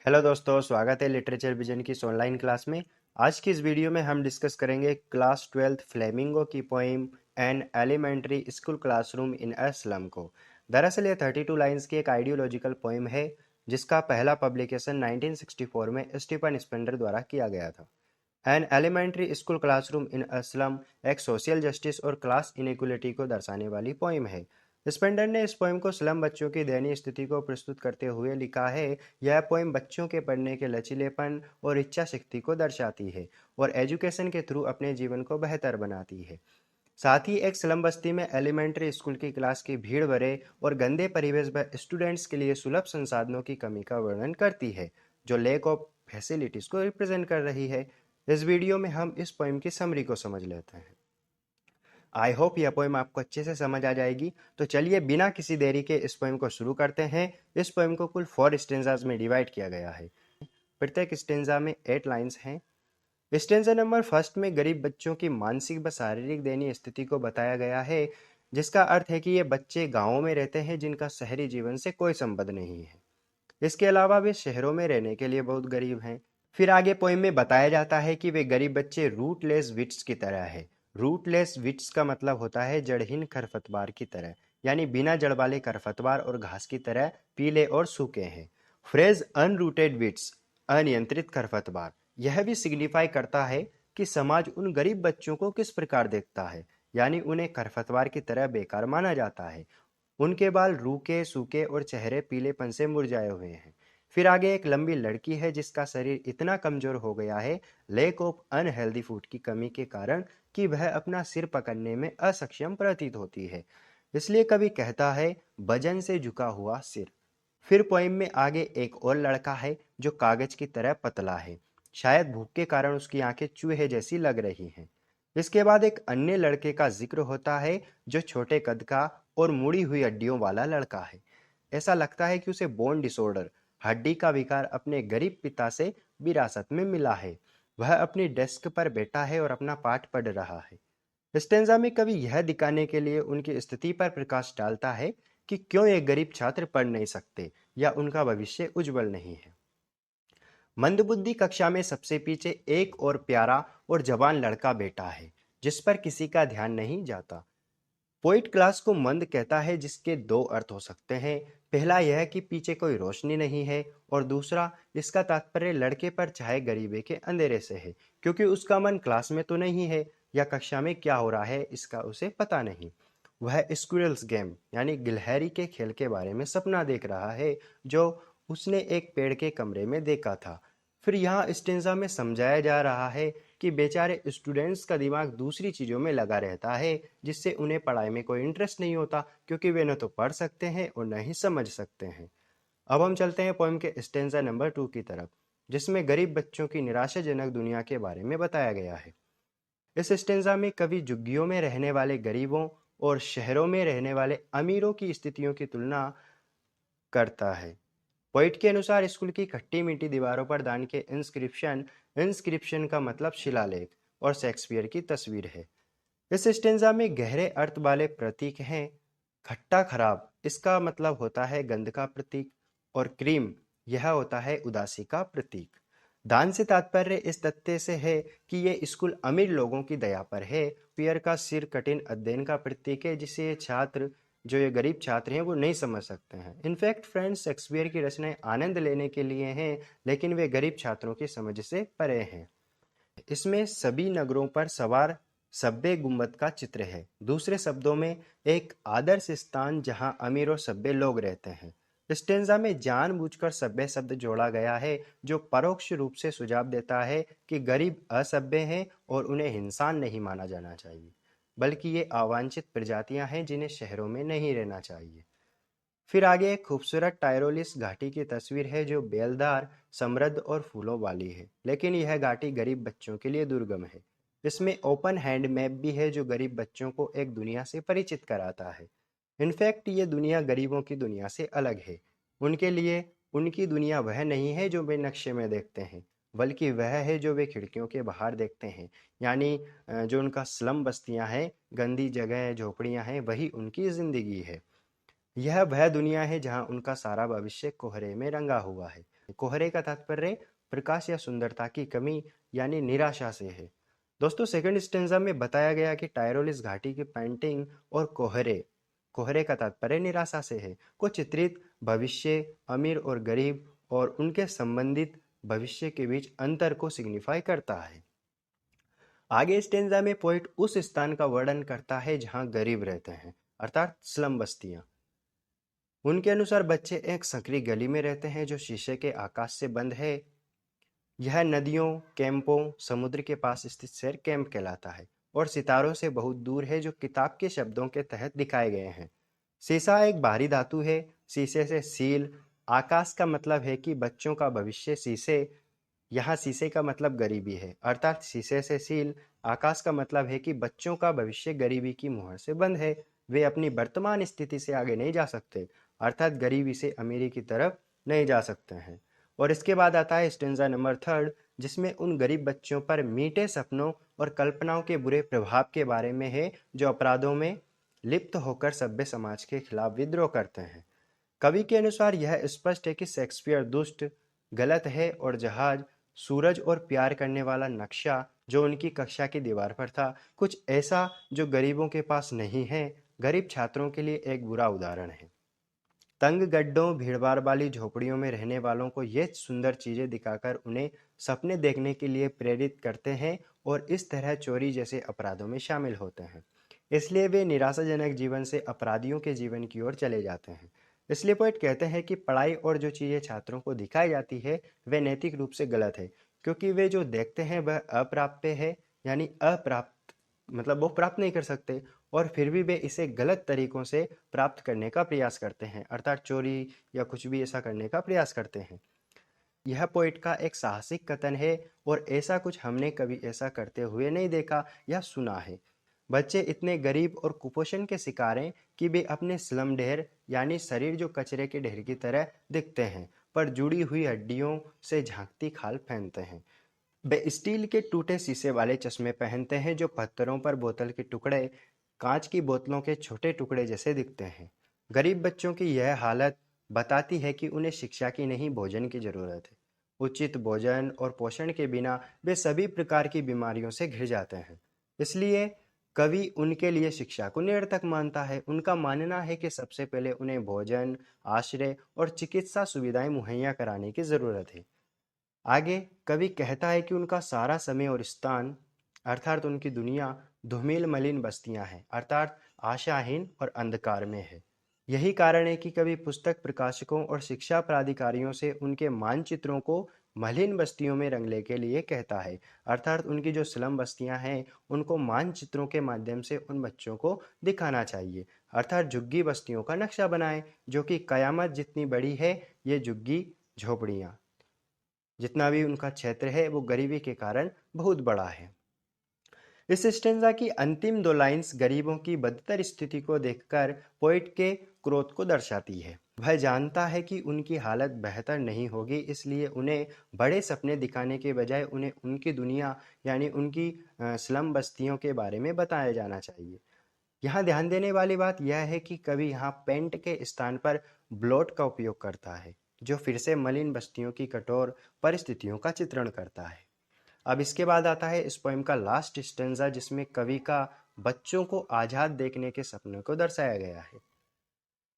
Hello दोस्तों, स्वागत है लिटरेचर विजन की इस ऑनलाइन क्लास में। आज की इस वीडियो में हम डिस्कस करेंगे क्लास 12th फ्लेमिंगो की poem an elementary school classroom in a slum को। दरअसल ये 32 लाइंस की एक आइडियोलॉजिकल पोइम है जिसका पहला पब्लिकेशन 1964 में स्टीफन स्पेंडर द्वारा किया गया था। An elementary school classroom in a slum एक सोशल जस्टिस और क्लास इनइक्वलिटी को दर्शाने वाली पोइम है। स्पेंडर ने इस पोइम को स्लम बच्चों की दयनीय स्थिति को प्रस्तुत करते हुए लिखा है। यह पोइम बच्चों के पढ़ने के लचीलेपन और इच्छा शक्ति को दर्शाती है और एजुकेशन के थ्रू अपने जीवन को बेहतर बनाती है। साथ ही एक स्लम बस्ती में एलिमेंट्री स्कूल की क्लास की भीड़ भरे और गंदे परिवेश में स्टूडेंट्स के लिए सुलभ संसाधनों की कमी का वर्णन करती है, जो लेक ऑफ फैसिलिटीज को रिप्रेजेंट कर रही है। इस वीडियो में हम इस पोइम की समरी को समझ लेते हैं। आई होप यह पोइम आपको अच्छे से समझ आ जाएगी। तो चलिए बिना किसी देरी के इस पोइम को शुरू करते हैं। इस पोइम को कुल 4 स्टेंजाज में डिवाइड किया गया है। प्रत्येक स्टेंजा में 8 लाइंस हैं। स्टेंजा नंबर फर्स्ट में गरीब बच्चों की मानसिक व शारीरिक दयनीय स्थिति को बताया गया है, जिसका अर्थ है कि ये बच्चे गांवों में रहते हैं जिनका शहरी जीवन से कोई संबंध नहीं है। इसके अलावा वे शहरों में रहने के लिए बहुत गरीब हैं। फिर आगे पोइम में बताया जाता है कि वे गरीब बच्चे रूटलेस विट्स की तरह है। रूटलेस विट्स का मतलब होता है जड़हीन खरपतवार की तरह, यानी बिना जड़ वाले खरपतवार और घास की तरह पीले और सूखे हैं। फ्रेज अनरूटेड विट्स, अनियंत्रित खरपतवार, यह भी सिग्निफाई करता है कि समाज उन गरीब बच्चों को किस प्रकार देखता है, यानी उन्हें खरपतवार की तरह बेकार माना जाता है। उनके बाल रूखे सूखे और चेहरे पीलेपन से मुरझाए हुए हैं। फिर आगे एक लंबी लड़की है जिसका शरीर इतना कमजोर हो गया है लेक ऑफ अनहेल्दी फूड की कमी के कारण कि वह अपना सिर पकड़ने में असक्षम प्रतीत होती है। इसलिए कभी कहता है वजन से झुका हुआ सिर। फिर पोइम में आगे एक और लड़का है जो कागज की तरह पतला है। शायद भूख के कारण उसकी आंखें चूहे जैसी लग रही हैं। इसके बाद एक अन्य लड़के का जिक्र होता है जो छोटे कद का और मुड़ी हुई हड्डियों वाला लड़का है। ऐसा लगता है कि उसे बोन डिसऑर्डर, हड्डी का विकार अपने गरीब पिता से विरासत में मिला है। वह अपनी डेस्क पर बैठा है और अपना पाठ पढ़ रहा है। स्टेंजा में कवि यह दिखाने के लिए उनकी स्थिति पर प्रकाश डालता है कि क्यों ये गरीब छात्र पढ़ नहीं सकते या उनका भविष्य उज्जवल नहीं है। मंदबुद्धि कक्षा में सबसे पीछे एक और प्यारा और जवान लड़का बैठा है जिस पर किसी का ध्यान नहीं जाता। पोइट क्लास को मंद कहता है जिसके दो अर्थ हो सकते हैं। पहला यह कि पीछे कोई रोशनी नहीं है, और दूसरा इसका तात्पर्य लड़के पर छाए गरीबी के अंधेरे से है, क्योंकि उसका मन क्लास में तो नहीं है या कक्षा में क्या हो रहा है इसका उसे पता नहीं। वह स्क्विरल्स गेम यानी गिलहरी के खेल के बारे में सपना देख रहा है जो उसने एक पेड़ के कमरे में देखा था। फिर यहाँ स्टेंजा में समझाया जा रहा है कि बेचारे स्टूडेंट्स का दिमाग दूसरी चीज़ों में लगा रहता है, जिससे उन्हें पढ़ाई में कोई इंटरेस्ट नहीं होता, क्योंकि वे न तो पढ़ सकते हैं और न ही समझ सकते हैं। अब हम चलते हैं पोएम के स्टेंजा नंबर 2 की तरफ, जिसमें गरीब बच्चों की निराशाजनक दुनिया के बारे में बताया गया है। इस स्टेंजा में कवि झुग्गियों में रहने वाले गरीबों और शहरों में रहने वाले अमीरों की स्थितियों की तुलना करता है। पोइट के अनुसार स्कूल की खट्टी मीठी दीवारों पर दान के इंस्क्रिप्शन, इंस्क्रिप्शन का मतलब शिलालेख, और शेक्सपियर की तस्वीर है। इस स्टेंजा में गहरे अर्थ वाले प्रतीक हैं। खट्टा खराब, इसका मतलब होता है गंध का प्रतीक, और क्रीम, यह होता है उदासी का प्रतीक। दान से तात्पर्य इस तथ्य से है कि ये स्कूल अमीर लोगों की दया पर है। पियर का सिर कठिन अध्ययन का प्रतीक है जिसे ये छात्र, जो ये गरीब छात्र हैं, वो नहीं समझ सकते हैं। इनफैक्ट फ्रेंड्स, शेक्सपियर की रचनाएं आनंद लेने के लिए हैं, लेकिन वे गरीब छात्रों की समझ से परे हैं। इसमें सभी नगरों पर सवार सभ्य गुम्बद का चित्र है। दूसरे शब्दों में, एक आदर्श स्थान जहां अमीर और सभ्य लोग रहते हैं। स्टेंजा में जानबूझकर सभ्य शब्द जोड़ा गया है, जो परोक्ष रूप से सुझाव देता है कि गरीब असभ्य हैं और उन्हें इंसान नहीं माना जाना चाहिए, बल्कि ये अवांछित प्रजातियां हैं जिन्हें शहरों में नहीं रहना चाहिए। फिर आगे एक खूबसूरत टायरोलिस घाटी की तस्वीर है जो बेलदार, समृद्ध और फूलों वाली है, लेकिन यह घाटी गरीब बच्चों के लिए दुर्गम है। इसमें ओपन हैंड मैप भी है जो गरीब बच्चों को एक दुनिया से परिचित कराता है। इनफैक्ट ये दुनिया गरीबों की दुनिया से अलग है। उनके लिए उनकी दुनिया वह नहीं है जो वे नक्शे में देखते हैं, बल्कि वह है जो वे खिड़कियों के बाहर देखते हैं। यानी जो उनका स्लम बस्तियां हैं, गंदी जगह, झोपड़ियां हैं, वही उनकी जिंदगी है। यह वह दुनिया है जहां उनका सारा भविष्य कोहरे में रंगा हुआ है। कोहरे का तात्पर्य प्रकाश या सुंदरता की कमी यानी निराशा से है। दोस्तों, सेकंड स्टेंजा में बताया गया कि टायरोलिस घाटी की पेंटिंग और कोहरे कोहरे का तात्पर्य निराशा से है को चित्रित भविष्य, अमीर और गरीब और उनके संबंधित भविष्य के बीच अंतर को सिग्निफाई करता है। आगे स्टेंजा में पोइट उस स्थान का वर्णन करता है जहां गरीब रहते हैं, अर्थात स्लम बस्तियां। उनके अनुसार बच्चे एक संकरी गली में रहते हैं जो शीशे के आकाश से बंद है। यह नदियों, कैंपों, समुद्र के पास स्थित शहर कैंप कहलाता है और सितारों से बहुत दूर है जो किताब के शब्दों के तहत दिखाए गए हैं। शीशा एक बाहरी धातु है। शीशे से सील। आकाश का मतलब है कि बच्चों का भविष्य शीशे। यहाँ शीशे का मतलब गरीबी है, अर्थात शीशे से सील। आकाश का मतलब है कि बच्चों का भविष्य गरीबी की मुहर से बंद है। वे अपनी वर्तमान स्थिति से आगे नहीं जा सकते, अर्थात गरीबी से अमीरी की तरफ नहीं जा सकते हैं। और इसके बाद आता है स्टेंजा नंबर थर्ड, जिसमें उन गरीब बच्चों पर मीठे सपनों और कल्पनाओं के बुरे प्रभाव के बारे में है जो अपराधों में लिप्त होकर सभ्य समाज के खिलाफ विद्रोह करते हैं। कवि के अनुसार यह स्पष्ट है कि शेक्सपियर दुष्ट, गलत है और जहाज, सूरज और प्यार करने वाला नक्शा जो उनकी कक्षा की दीवार पर था, कुछ ऐसा जो गरीबों के पास नहीं है, गरीब छात्रों के लिए एक बुरा उदाहरण है। तंग गड्ढों, भीड़भाड़ वाली झोपड़ियों में रहने वालों को ये सुंदर चीजें दिखाकर उन्हें सपने देखने के लिए प्रेरित करते हैं और इस तरह चोरी जैसे अपराधों में शामिल होते हैं। इसलिए वे निराशाजनक जीवन से अपराधियों के जीवन की ओर चले जाते हैं। इसलिए पोएट कहते हैं कि पढ़ाई और जो चीज़ें छात्रों को दिखाई जाती है वे नैतिक रूप से गलत है, क्योंकि वे जो देखते हैं वह अप्राप्य है, यानी अप्राप्त मतलब वो प्राप्त नहीं कर सकते, और फिर भी वे इसे गलत तरीकों से प्राप्त करने का प्रयास करते हैं, अर्थात चोरी या कुछ भी ऐसा करने का प्रयास करते हैं। यह पोइट का एक साहसिक कथन है और ऐसा कुछ हमने कभी ऐसा करते हुए नहीं देखा या सुना है। बच्चे इतने गरीब और कुपोषण के शिकार हैं कि वे अपने स्लम ढेर यानी शरीर जो कचरे के ढेर की तरह दिखते हैं, पर जुड़ी हुई हड्डियों से झांकती खाल पहनते हैं। वे स्टील के टूटे शीशे वाले चश्मे पहनते हैं जो पत्थरों पर बोतल के टुकड़े, कांच की बोतलों के छोटे टुकड़े जैसे दिखते हैं। गरीब बच्चों की यह हालत बताती है कि उन्हें शिक्षा की नहीं भोजन की जरूरत है। उचित भोजन और पोषण के बिना वे सभी प्रकार की बीमारियों से घिर जाते हैं। इसलिए कवि उनके लिए शिक्षा को निरर्थक मानता है। उनका मानना है कि सबसे पहले उन्हें भोजन, आश्रय और चिकित्सा सुविधाएं मुहैया कराने की जरूरत है। आगे कवि कहता है कि उनका सारा समय और स्थान, अर्थात उनकी दुनिया धूमिल मलिन बस्तियां हैं, अर्थात आशाहीन और अंधकार में है। यही कारण है कि कवि पुस्तक प्रकाशकों और शिक्षा प्राधिकारियों से उनके मानचित्रों को मलिन बस्तियों में रंगने के लिए कहता है, अर्थात उनकी जो स्लम बस्तियां हैं उनको मानचित्रों के माध्यम से उन बच्चों को दिखाना चाहिए, अर्थात झुग्गी बस्तियों का नक्शा बनाएं जो कि कयामत जितनी बड़ी है। ये झुग्गी झोपड़ियाँ जितना भी उनका क्षेत्र है वो गरीबी के कारण बहुत बड़ा है। इस स्टेंजा की अंतिम दो लाइंस गरीबों की बदतर स्थिति को देखकर पोइट के क्रोध को दर्शाती है। वह जानता है कि उनकी हालत बेहतर नहीं होगी, इसलिए उन्हें बड़े सपने दिखाने के बजाय उन्हें उनकी दुनिया यानी उनकी स्लम बस्तियों के बारे में बताया जाना चाहिए। यहाँ ध्यान देने वाली बात यह है कि कवि यहाँ पेंट के स्थान पर ब्लॉट का उपयोग करता है, जो फिर से मलिन बस्तियों की कठोर परिस्थितियों का चित्रण करता है। अब इसके बाद आता है इस पोएम का लास्ट स्टेंजा, जिसमें कवि का बच्चों को आजाद देखने के सपने को दर्शाया गया है।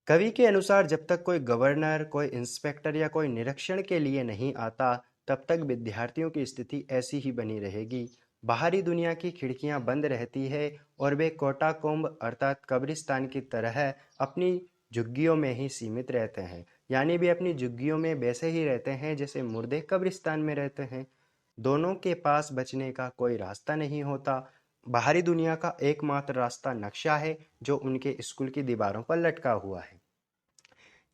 कवि के अनुसार जब तक कोई गवर्नर, कोई इंस्पेक्टर या कोई निरीक्षण के लिए नहीं आता, तब तक विद्यार्थियों की स्थिति ऐसी ही बनी रहेगी। बाहरी दुनिया की खिड़कियां बंद रहती है और वे कोटाकोम्ब अर्थात कब्रिस्तान की तरह अपनी झुग्गियों में ही सीमित रहते हैं, यानी वे अपनी झुग्गियों में वैसे ही रहते हैं जैसे मुर्दे कब्रिस्तान में रहते हैं। दोनों के पास बचने का कोई रास्ता नहीं होता। बाहरी दुनिया का एकमात्र रास्ता नक्शा है जो उनके स्कूल की दीवारों पर लटका हुआ है,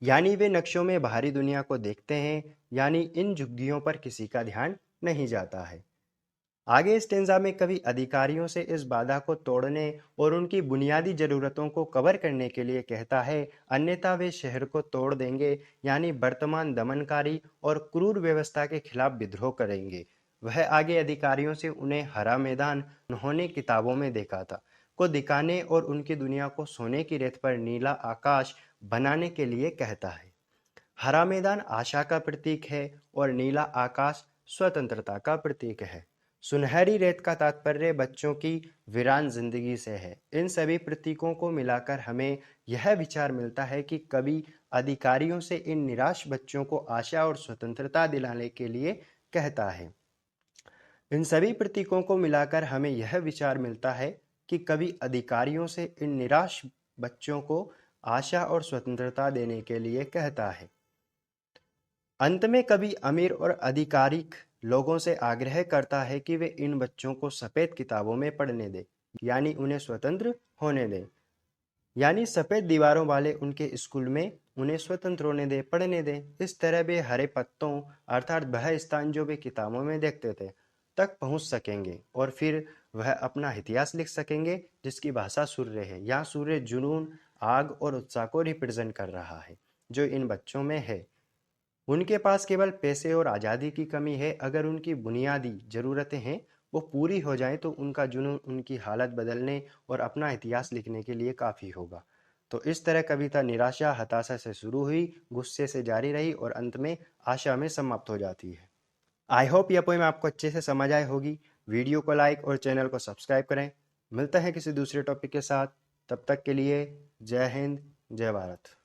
यानी वे नक्शों में बाहरी दुनिया को देखते हैं, यानी इन झुग्गियों पर किसी का ध्यान नहीं जाता है। आगे स्टेंजा में कवि अधिकारियों से इस बाधा को तोड़ने और उनकी बुनियादी जरूरतों को कवर करने के लिए कहता है, अन्यथा वे शहर को तोड़ देंगे, यानी वर्तमान दमनकारी और क्रूर व्यवस्था के खिलाफ विद्रोह करेंगे। वह आगे अधिकारियों से उन्हें हरा मैदान उन्होंने किताबों में देखा था को दिखाने और उनकी दुनिया को सोने की रेत पर नीला आकाश बनाने के लिए कहता है। हरा मैदान आशा का प्रतीक है और नीला आकाश स्वतंत्रता का प्रतीक है। सुनहरी रेत का तात्पर्य बच्चों की वीरान जिंदगी से है। इन सभी प्रतीकों को मिलाकर हमें यह विचार मिलता है कि कवि अधिकारियों से इन निराश बच्चों को आशा और स्वतंत्रता दिलाने के लिए कहता है। इन सभी प्रतीकों को मिलाकर हमें यह विचार मिलता है कि कवि अधिकारियों से इन निराश बच्चों को आशा और स्वतंत्रता देने के लिए कहता है। अंत में कवि अमीर और आधिकारिक लोगों से आग्रह करता है कि वे इन बच्चों को सफ़ेद किताबों में पढ़ने दें, यानी उन्हें स्वतंत्र होने दें। यानी सफ़ेद दीवारों वाले उनके स्कूल में उन्हें स्वतंत्र होने दें, पढ़ने दें। इस तरह वे हरे पत्तों अर्थात वह स्थान जो वे किताबों में देखते थे तक पहुंच सकेंगे और फिर वह अपना इतिहास लिख सकेंगे जिसकी भाषा सूर्य है। यहाँ सूर्य जुनून, आग और उत्साह को रिप्रेजेंट कर रहा है जो इन बच्चों में है। उनके पास केवल पैसे और आज़ादी की कमी है। अगर उनकी बुनियादी ज़रूरतें हैं वो पूरी हो जाएं तो उनका जुनून उनकी हालत बदलने और अपना इतिहास लिखने के लिए काफ़ी होगा। तो इस तरह कविता निराशा हताशा से शुरू हुई, गुस्से से जारी रही और अंत में आशा में समाप्त हो जाती है। आई होप यह पोएम आपको अच्छे से समझ आई होगी। वीडियो को लाइक और चैनल को सब्सक्राइब करें। मिलते हैं किसी दूसरे टॉपिक के साथ, तब तक के लिए जय हिंद, जय भारत।